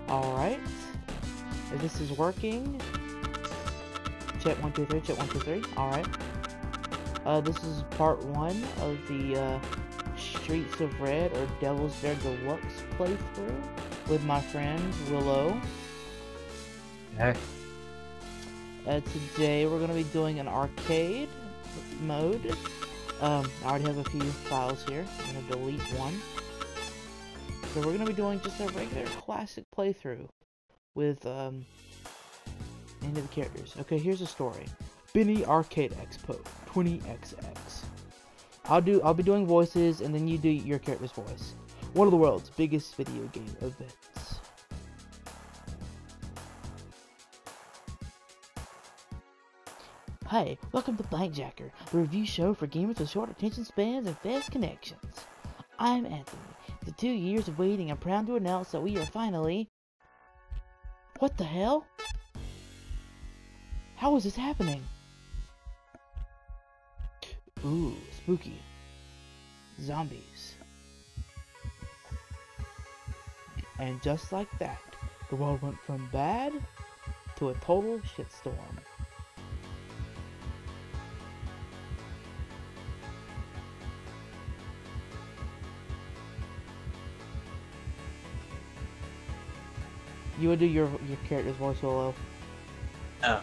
Alright. If this is working. Check 1, 2, 3, check 1, 2, 3. Alright. This is part 1 of the Streets of Red or Devil's Dare Deluxe playthrough with my friend Willow. Hey. Today we're going to be doing an arcade mode. I already have a few files here. I'm going to delete one. So we're going to be doing just a regular classic playthrough with any of the characters. Okay, here's the story. Benny Arcade Expo 20XX. I'll be doing voices and then you do your character's voice. One of the world's biggest video game events. Hi, welcome to Blankjacker, the review show for gamers with short attention spans and fast connections. I'm Anthony. After 2 years of waiting, I'm proud to announce that we are finally... What the hell? How is this happening? Ooh, spooky. Zombies. And just like that, the world went from bad to a total shitstorm. You would do your character's voice, Willow. Oh,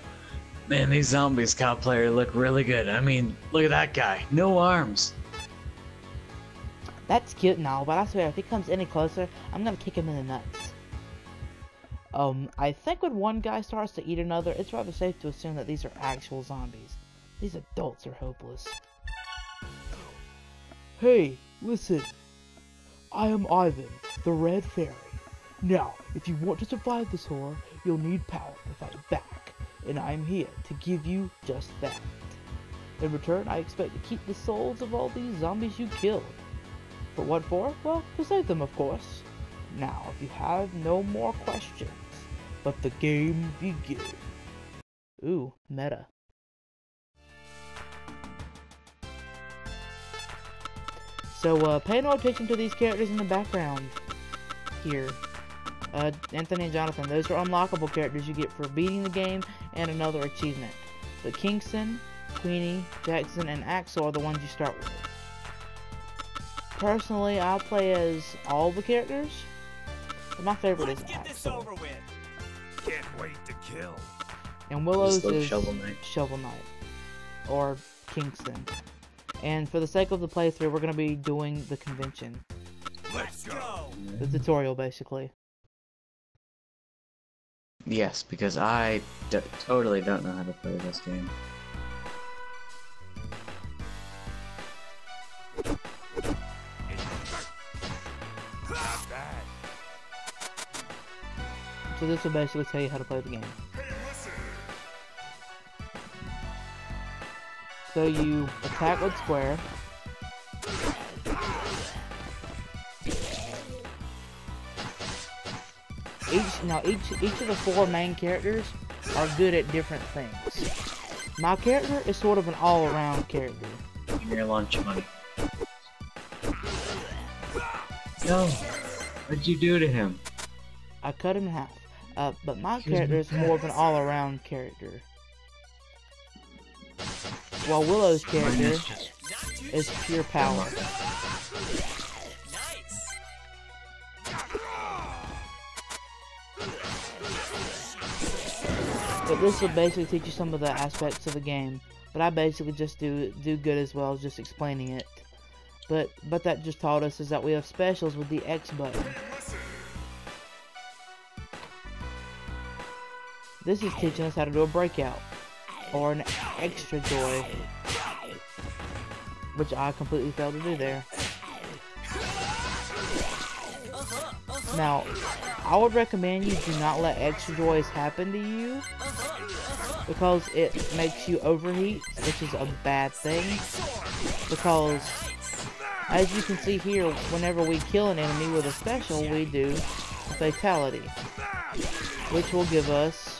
man, these zombies cosplayer look really good. I mean, look at that guy. No arms. That's cute now, but I swear, if he comes any closer, I'm gonna kick him in the nuts. I think when one guy starts to eat another, it's rather safe to assume that these are actual zombies. These adults are hopeless. Hey, listen. I am Ivan, the Red Fairy. Now, if you want to survive this horror, you'll need power to fight back, and I'm here to give you just that. In return, I expect to keep the souls of all these zombies you killed. For what for? Well, to save them, of course. Now, if you have no more questions, let the game begin. Ooh, meta. So, pay no attention to these characters in the background here. Anthony and Jonathan, those are unlockable characters you get for beating the game and another achievement. But Kingston, Queenie, Jackson, and Axel are the ones you start with. Personally, I'll play as all the characters, but my favorite is Axel. This over with. Can't wait to kill. And Willow's is Shovel Knight. Shovel Knight, or Kingston. And for the sake of the playthrough, we're going to be doing the convention. Let's go. The tutorial, basically. Yes, because I totally don't know how to play this game. Not bad. So this will basically tell you how to play the game. So you attack with square. Each of the 4 main characters are good at different things. My character is sort of an all-around character. Give me your lunch money. No! What'd you do to him? I cut him in half. But my character is more of an all-around character. While Willow's character is pure power. But this will basically teach you some of the aspects of the game. But I basically just do good as well as just explaining it. But that just taught us is that we have specials with the X button. This is teaching us how to do a breakout. Or an extra joy. Which I completely failed to do there. Now, I would recommend you do not let extra joys happen to you. Because it makes you overheat, which is a bad thing. Because, as you can see here, whenever we kill an enemy with a special, we do a fatality. Which will give us...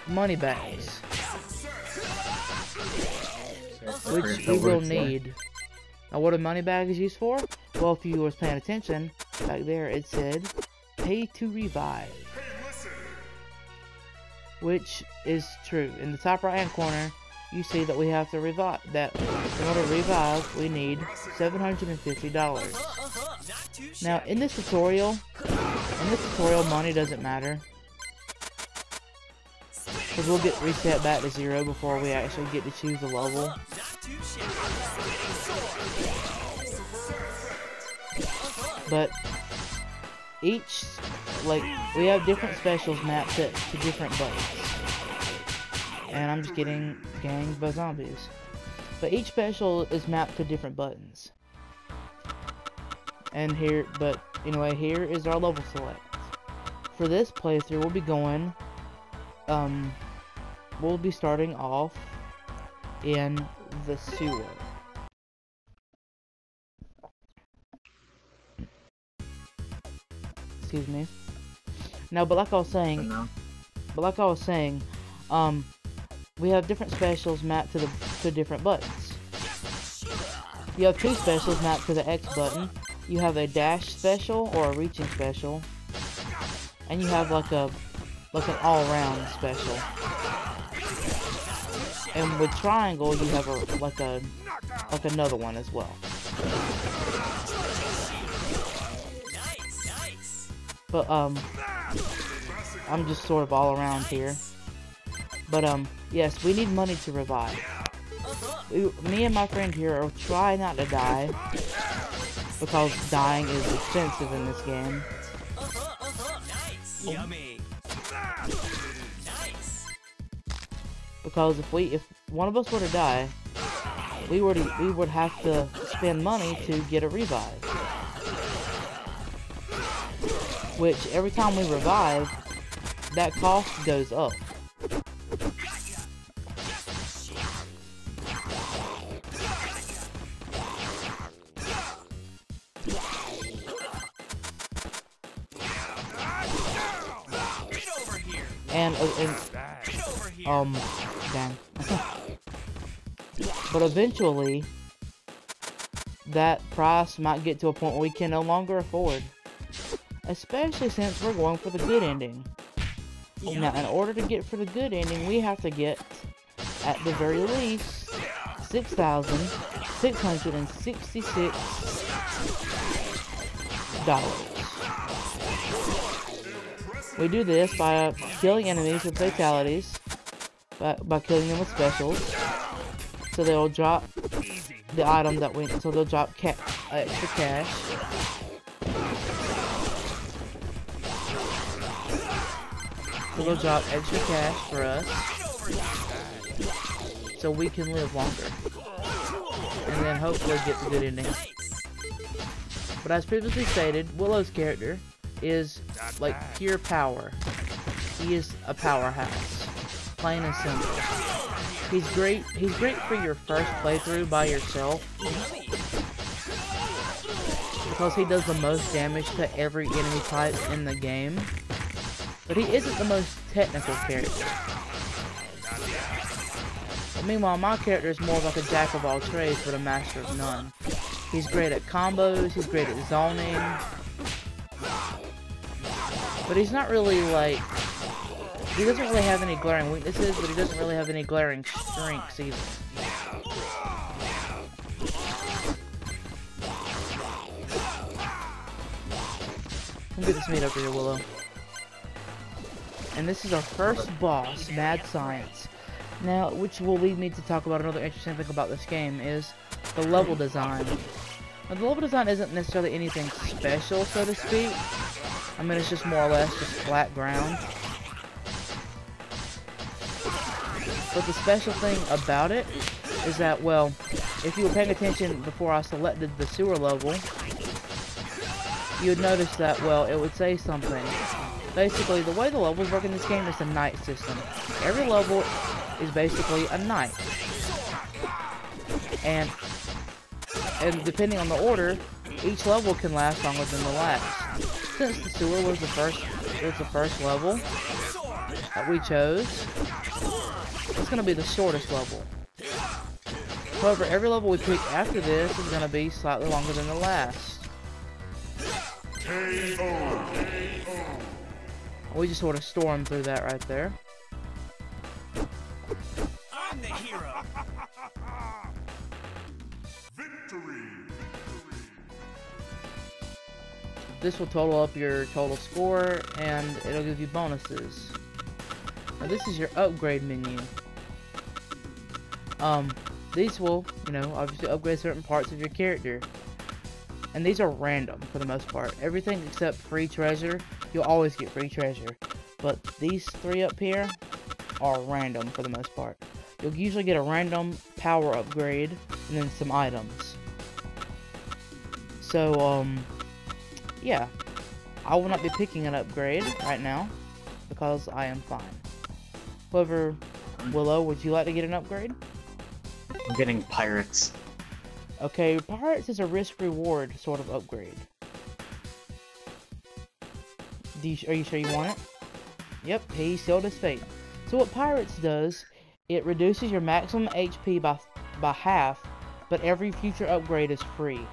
money bags. Which we will need Now, what a money bag is used for? Well, if you was paying attention, back there it said, pay to revive. Which is true. In the top right hand corner, you see that we have to revive. That in order to revive, we need $750. Now, in this tutorial, money doesn't matter. Because we'll get reset back to 0 before we actually get to choose the level. But each, like, we have different specials mapped to different buttons. And I'm just getting ganged by zombies. But each special is mapped to different buttons. And here, but anyway, here is our level select. For this playthrough, we'll be going, we'll be starting off in the sewer. Excuse me. Now, but like I was saying, we have different specials mapped to different buttons. You have 2 specials mapped to the X button. You have a dash special or a reaching special, and you have like an all-round special. And with triangle, you have like another one as well. But I'm just sort of all around here. But yes, we need money to revive. Me and my friend here will try not to die, because dying is expensive in this game. Yummy. Because if one of us were to die, we would have to spend money to get a revive. Which every time we revive, that cost goes up. Dang. But eventually, that price might get to a point where we can no longer afford. Especially since we're going for the good ending. Now, in order to get for the good ending, we have to get, at the very least, $6,666. We do this by killing enemies with fatalities, by killing them with specials, so they'll drop the item that we, so they'll drop extra cash. So they'll drop extra cash for us, so we can live longer, and then hopefully get the good ending. But as previously stated, Willow's character is like pure power. He is a powerhouse, plain and simple. He's great for your first playthrough by yourself, because he does the most damage to every enemy type in the game. But he isn't the most technical character. But meanwhile, my character is more like a jack of all trades, but a master of none. He's great at combos, he's great at zoning. But he's not really like... He doesn't really have any glaring weaknesses, but he doesn't really have any glaring strengths either. Let me get this meat over here, Willow. And this is our first boss, Mad Science. Now, which will lead me to talk about another interesting thing about this game, is the level design. Now, the level design isn't necessarily anything special, so to speak. I mean, it's just more or less just flat ground. But the special thing about it is that, well, if you were paying attention before I selected the sewer level, you would notice that, well, it would say something. Basically, the way the levels work in this game is a night system. Every level is basically a night. And depending on the order, each level can last longer than the last. Since the sewer was the first level that we chose, it's gonna be the shortest level. However, every level we pick after this is going to be slightly longer than the last. We just sort of storm through that right there. I'm the hero. This will total up your total score, and it'll give you bonuses. Now this is your upgrade menu. These will, you know, obviously upgrade certain parts of your character. And these are random for the most part. Everything except free treasure, you'll always get free treasure. But these three up here are random for the most part. You'll usually get a random power upgrade and then some items. So, yeah. I will not be picking an upgrade right now because I am fine. However, Willow, would you like to get an upgrade? I'm getting pirates. Okay, Pirates is a risk-reward sort of upgrade. Are you sure you want it? Yep, he sealed his fate. So what Pirates does, it reduces your maximum HP by half, but every future upgrade is free.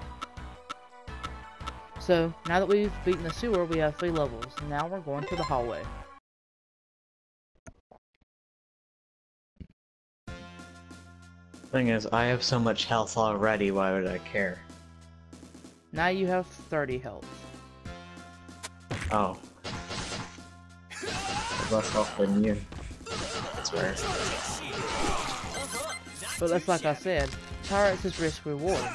So, now that we've beaten the sewer, we have 3 levels. Now we're going to the hallway. Thing is, I have so much health already, why would I care? Now you have 30 health. Oh. Less health than you. That's rare. But that's like I said, Pirates is risk reward.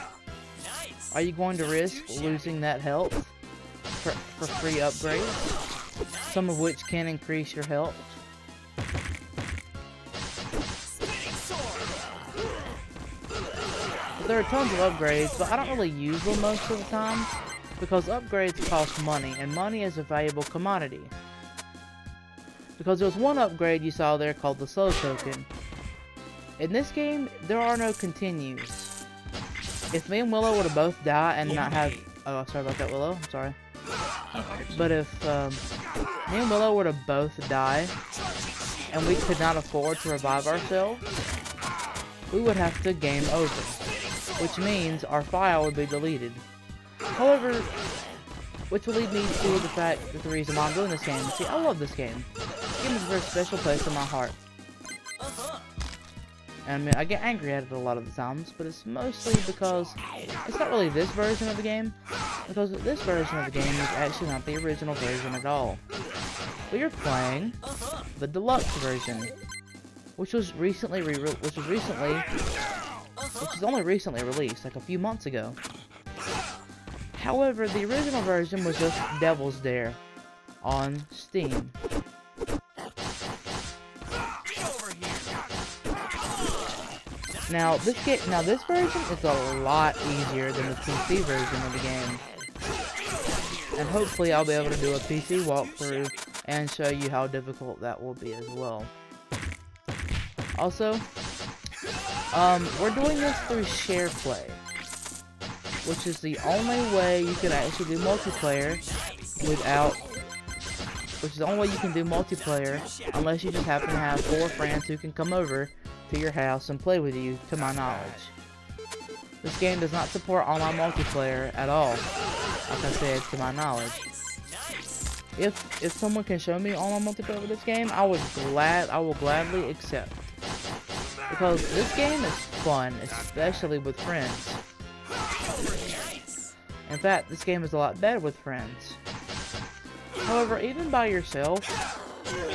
Are you going to risk losing that health for free upgrades? Some of which can increase your health. There are tons of upgrades, but I don't really use them most of the time because upgrades cost money, and money is a valuable commodity. Because there was one upgrade you saw there called the Soul Token. In this game, there are no continues. If me and Willow would have both died and not have... Oh, sorry about that, Willow. I'm sorry. But if me and Willow would have both died and we could not afford to revive ourselves, we would have to game over, which means our file would be deleted. However, which will lead me to the fact that the reason why I'm doing this game. See, I love this game. This game is a very special place in my heart. And I mean, I get angry at it a lot of the times, but it's mostly because it's not really this version of the game, because this version of the game is actually not the original version at all. We are playing the Deluxe version, which was only recently released, like a few months ago. However, the original version was just Devil's Dare on Steam. Now this version is a lot easier than the PC version of the game. And hopefully I'll be able to do a PC walkthrough and show you how difficult that will be as well. Also, we're doing this through share play, which is the only way you can actually do multiplayer unless you just happen to have 4 friends who can come over to your house and play with you, to my knowledge. This game does not support online multiplayer at all, like I said, to my knowledge. If someone can show me online multiplayer with this game, I will gladly accept. Because this game is fun, especially with friends. In fact, this game is a lot better with friends. However, even by yourself,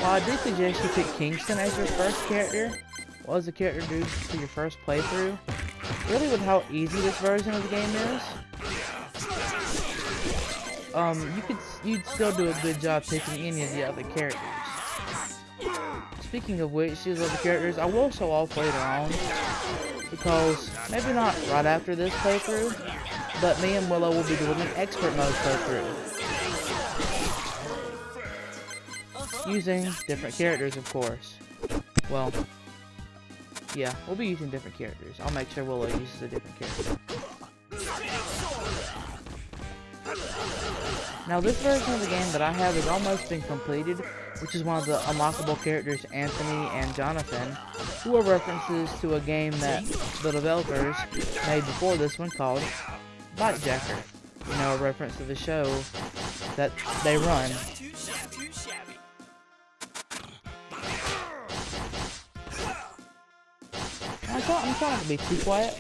while I do suggest you pick Kingston as your first character, or as a character due to your first playthrough, really with how easy this version of the game is, you'd still do a good job picking any of the other characters. Speaking of which, these other characters I will show off later on, because maybe not right after this playthrough, but me and Willow will be doing an expert mode playthrough, using different characters, of course. Well, yeah, we'll be using different characters. I'll make sure Willow uses a different character. Now, this version of the game that I have has almost been completed, which is one of the unlockable characters, Anthony and Jonathan, who are references to a game that the developers made before this one called Bitejacker. You know, a reference to the show that they run. I'm trying not to be too quiet,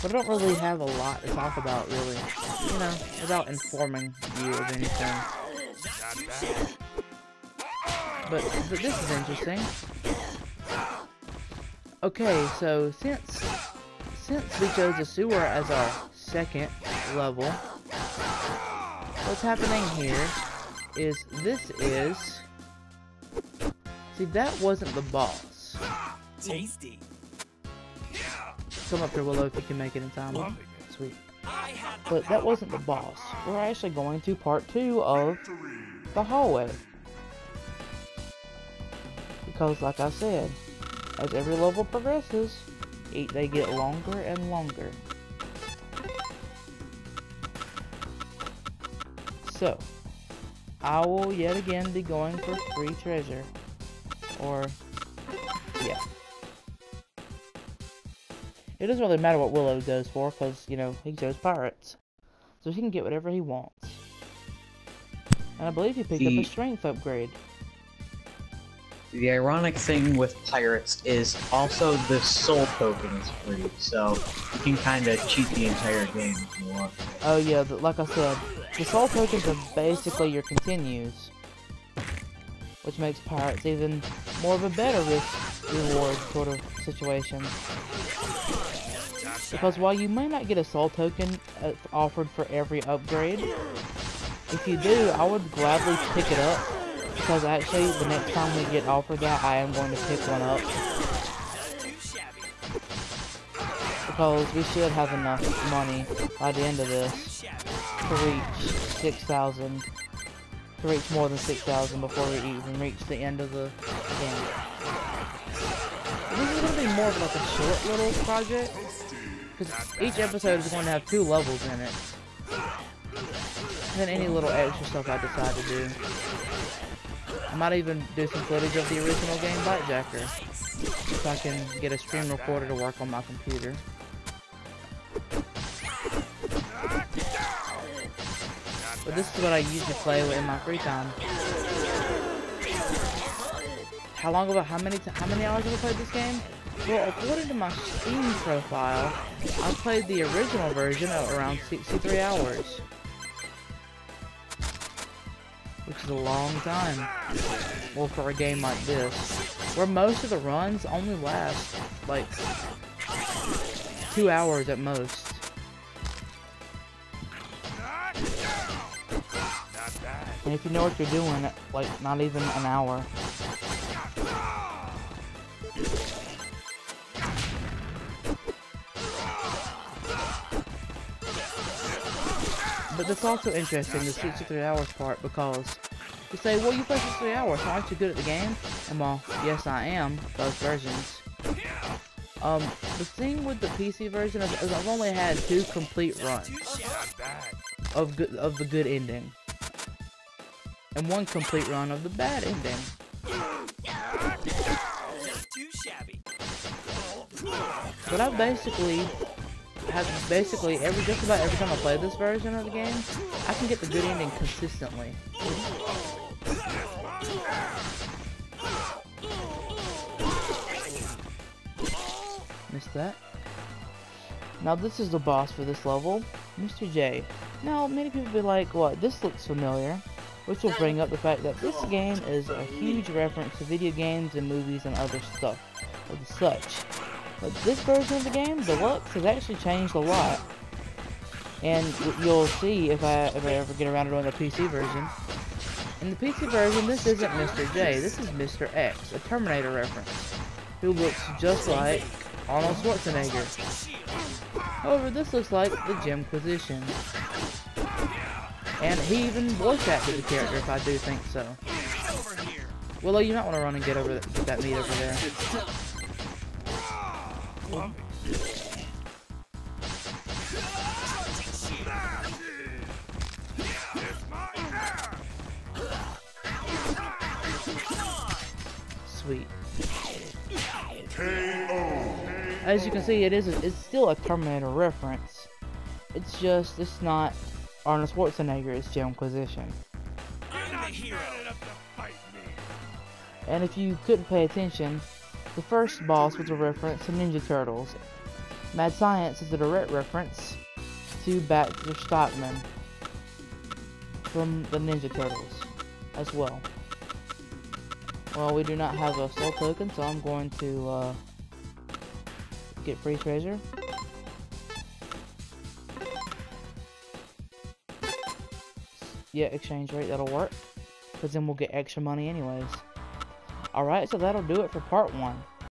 but I don't really have a lot to talk about, really. You know, without informing you of anything. But this is interesting. Okay, so since we chose the sewer as our second level, what's happening here is see, that wasn't the boss. Tasty. Come up here, Willow, if you can make it in time. Sweet. But that wasn't the boss. We're actually going to part 2 of the hallway. Because, like I said, as every level progresses, they get longer and longer. So, I will yet again be going for free treasure. Or, yeah. It doesn't really matter what Willow goes for, because, you know, he chose pirates. So he can get whatever he wants. And I believe he picked up a strength upgrade. The ironic thing with pirates is also the soul token is free, so you can kind of cheat the entire game if you want. Oh yeah, like I said, the soul tokens are basically your continues, which makes pirates even more of a better risk-reward sort of situation. Because while you may not get a soul token offered for every upgrade, if you do, I would gladly pick it up. Because actually, the next time we get offered that, I am going to pick one up. Because we should have enough money by the end of this to reach 6,000. To reach more than 6,000 before we even reach the end of the game. This is going to be more of like a short little project. Because each episode is going to have 2 levels in it. And then any little extra stuff I decide to do. I might even do some footage of the original game, Bitejacker, if I can get a stream recorder to work on my computer. But this is what I usually play with in my free time. How many hours have I played this game? Well, according to my Steam profile, I played the original version at around 63 hours. Which is a long time. Well, for a game like this. Where most of the runs only last, like, 2 hours at most. And if you know what you're doing, like, not even an hour. But that's also interesting, the 63 hours part, because you say, well, you play 63 hours, so aren't you good at the game? And well, yes I am, both versions. The thing with the PC version is I've only had 2 complete runs of the good ending. And 1 complete run of the bad ending. But I've just about every time I play this version of the game, I can get the good ending consistently. Missed that. Now this is the boss for this level, Mr. J. Now many people will be like, what, this looks familiar, which will bring up the fact that this game is a huge reference to video games and movies and other stuff of the such. But this version of the game, Deluxe, has actually changed a lot. And you'll see if I ever get around to doing the PC version. In the PC version, this isn't Mr. J, this is Mr. X, a Terminator reference, who looks just like Arnold Schwarzenegger. However, this looks like the Jimquisition. And he even voice acted the character, if I do think so. Willow, you might want to run and get that meat over there. sweet. As you can see, it's still a Terminator reference. It's not Arnold Schwarzenegger, it's Joe Inquisition. I'm the hero. And if you couldn't pay attention, the first boss was a reference to Ninja Turtles. Mad Science is a direct reference to Baxter Stockman from the Ninja Turtles as well. Well, we do not have a soul token, so I'm going to get free treasure. Yeah, exchange rate, that'll work. Because then we'll get extra money anyways. Alright, so that'll do it for part 1.